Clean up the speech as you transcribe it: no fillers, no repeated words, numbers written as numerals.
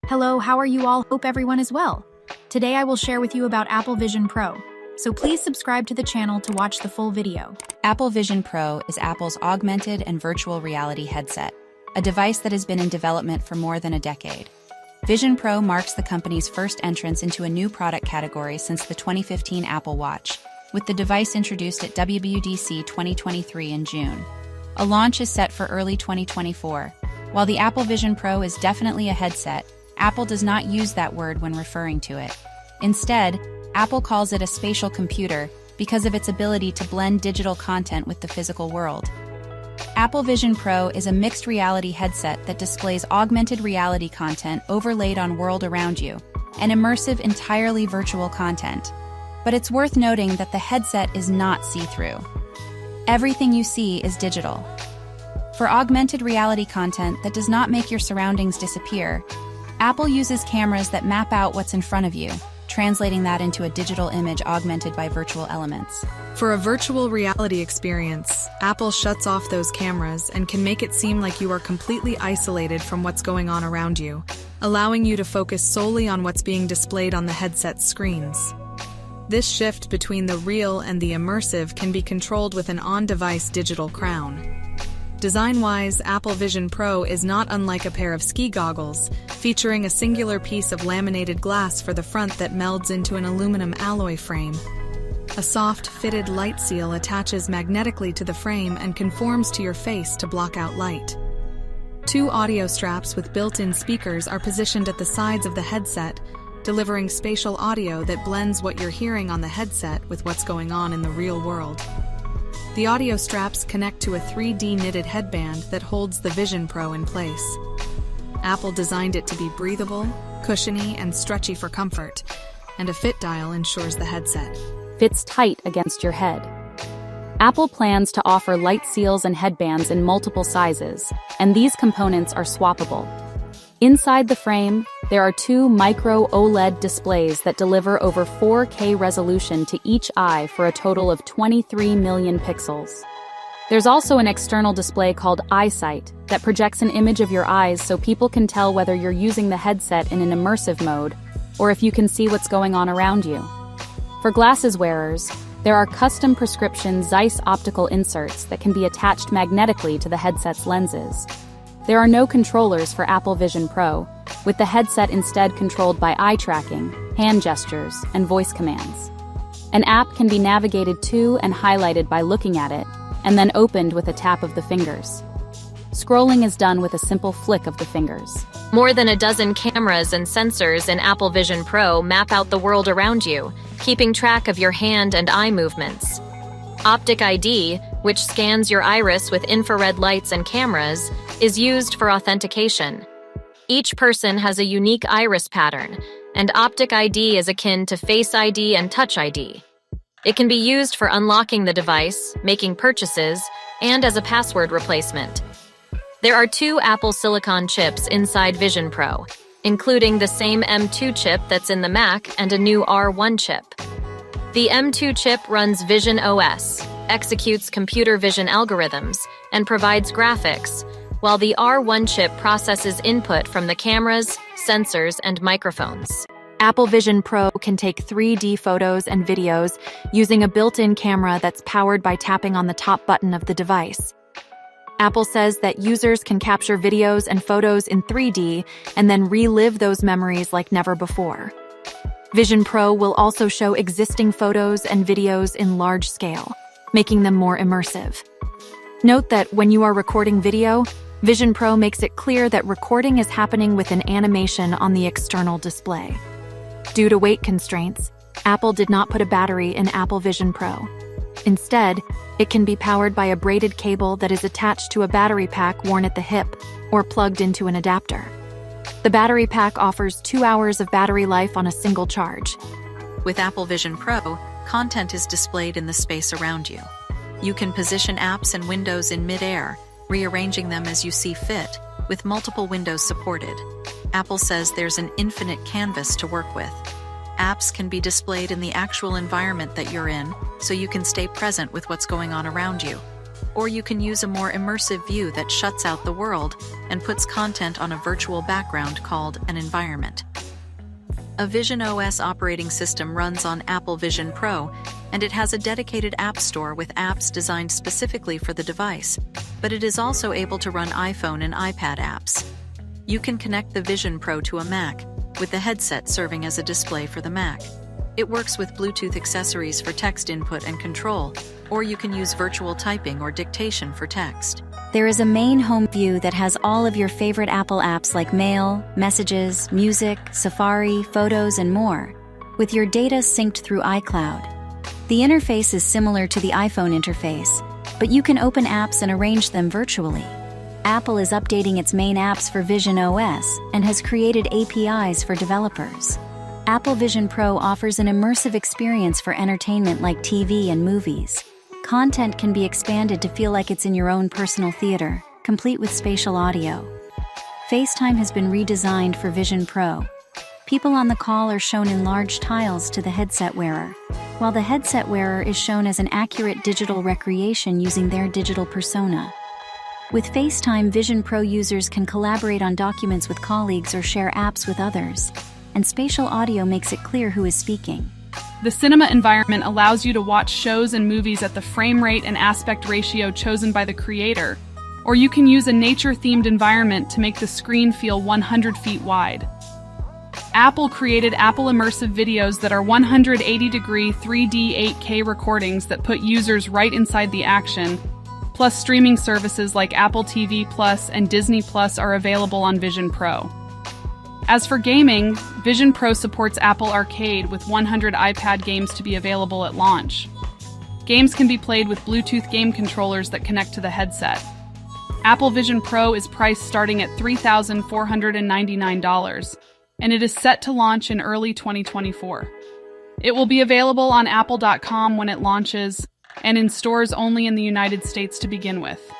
Hello, how are you all? Hope everyone is well. Today I will share with you about Apple Vision Pro. So please subscribe to the channel to watch the full video. Apple Vision Pro is Apple's augmented and virtual reality headset, a device that has been in development for more than a decade. Vision Pro marks the company's first entrance into a new product category since the 2015 Apple Watch, with the device introduced at WWDC 2023 in June. A launch is set for early 2024. While the Apple Vision Pro is definitely a headset, Apple does not use that word when referring to it. Instead, Apple calls it a spatial computer because of its ability to blend digital content with the physical world. Apple Vision Pro is a mixed reality headset that displays augmented reality content overlaid on world around you, and immersive, entirely virtual content. But it's worth noting that the headset is not see-through. Everything you see is digital. For augmented reality content that does not make your surroundings disappear, Apple uses cameras that map out what's in front of you, translating that into a digital image augmented by virtual elements. For a virtual reality experience, Apple shuts off those cameras and can make it seem like you are completely isolated from what's going on around you, allowing you to focus solely on what's being displayed on the headset's screens. This shift between the real and the immersive can be controlled with an on-device digital crown. Design-wise, Apple Vision Pro is not unlike a pair of ski goggles, featuring a singular piece of laminated glass for the front that melds into an aluminum alloy frame. A soft, fitted light seal attaches magnetically to the frame and conforms to your face to block out light. Two audio straps with built-in speakers are positioned at the sides of the headset, delivering spatial audio that blends what you're hearing on the headset with what's going on in the real world. The audio straps connect to a 3D knitted headband that holds the Vision Pro in place. Apple designed it to be breathable, cushiony, and stretchy for comfort, and a fit dial ensures the headset fits tight against your head. Apple plans to offer light seals and headbands in multiple sizes, and these components are swappable. Inside the frame, there are two micro-OLED displays that deliver over 4K resolution to each eye for a total of 23 million pixels. There's also an external display called EyeSight that projects an image of your eyes so people can tell whether you're using the headset in an immersive mode or if you can see what's going on around you. For glasses wearers, there are custom prescription Zeiss optical inserts that can be attached magnetically to the headset's lenses. There are no controllers for Apple Vision Pro, with the headset instead controlled by eye tracking, hand gestures, and voice commands. An app can be navigated to and highlighted by looking at it, and then opened with a tap of the fingers. Scrolling is done with a simple flick of the fingers. More than a dozen cameras and sensors in Apple Vision Pro map out the world around you, keeping track of your hand and eye movements. Optic ID, which scans your iris with infrared lights and cameras, is used for authentication. Each person has a unique iris pattern, and Optic ID is akin to Face ID and Touch ID. It can be used for unlocking the device, making purchases, and as a password replacement. There are two Apple Silicon chips inside Vision Pro, including the same M2 chip that's in the Mac and a new R1 chip. The M2 chip runs visionOS, executes computer vision algorithms, and provides graphics, while the R1 chip processes input from the cameras, sensors, and microphones. Apple Vision Pro can take 3D photos and videos using a built-in camera that's powered by tapping on the top button of the device. Apple says that users can capture videos and photos in 3D and then relive those memories like never before. Vision Pro will also show existing photos and videos in large scale, making them more immersive. Note that when you are recording video, Vision Pro makes it clear that recording is happening with an animation on the external display. Due to weight constraints, Apple did not put a battery in Apple Vision Pro. Instead, it can be powered by a braided cable that is attached to a battery pack worn at the hip or plugged into an adapter. The battery pack offers 2 hours of battery life on a single charge. With Apple Vision Pro, content is displayed in the space around you. You can position apps and windows in mid-air, rearranging them as you see fit, with multiple windows supported. Apple says there's an infinite canvas to work with. Apps can be displayed in the actual environment that you're in, so you can stay present with what's going on around you. Or you can use a more immersive view that shuts out the world and puts content on a virtual background called an environment. A visionOS operating system runs on Apple Vision Pro, and it has a dedicated app store with apps designed specifically for the device, but it is also able to run iPhone and iPad apps. You can connect the Vision Pro to a Mac, with the headset serving as a display for the Mac. It works with Bluetooth accessories for text input and control, or you can use virtual typing or dictation for text. There is a main home view that has all of your favorite Apple apps like Mail, Messages, Music, Safari, Photos, and more, with your data synced through iCloud. The interface is similar to the iPhone interface, but you can open apps and arrange them virtually. Apple is updating its main apps for visionOS and has created APIs for developers. Apple Vision Pro offers an immersive experience for entertainment like TV and movies. Content can be expanded to feel like it's in your own personal theater, complete with spatial audio. FaceTime has been redesigned for Vision Pro. People on the call are shown in large tiles to the headset wearer, while the headset wearer is shown as an accurate digital recreation using their digital persona. With FaceTime, Vision Pro users can collaborate on documents with colleagues or share apps with others, and spatial audio makes it clear who is speaking. The cinema environment allows you to watch shows and movies at the frame rate and aspect ratio chosen by the creator, or you can use a nature-themed environment to make the screen feel 100 feet wide. Apple created Apple Immersive videos that are 180-degree 3D 8K recordings that put users right inside the action, plus streaming services like Apple TV Plus and Disney Plus are available on Vision Pro. As for gaming, Vision Pro supports Apple Arcade with 100 iPad games to be available at launch. Games can be played with Bluetooth game controllers that connect to the headset. Apple Vision Pro is priced starting at $3,499, and it is set to launch in early 2024. It will be available on Apple.com when it launches, and in stores only in the United States to begin with.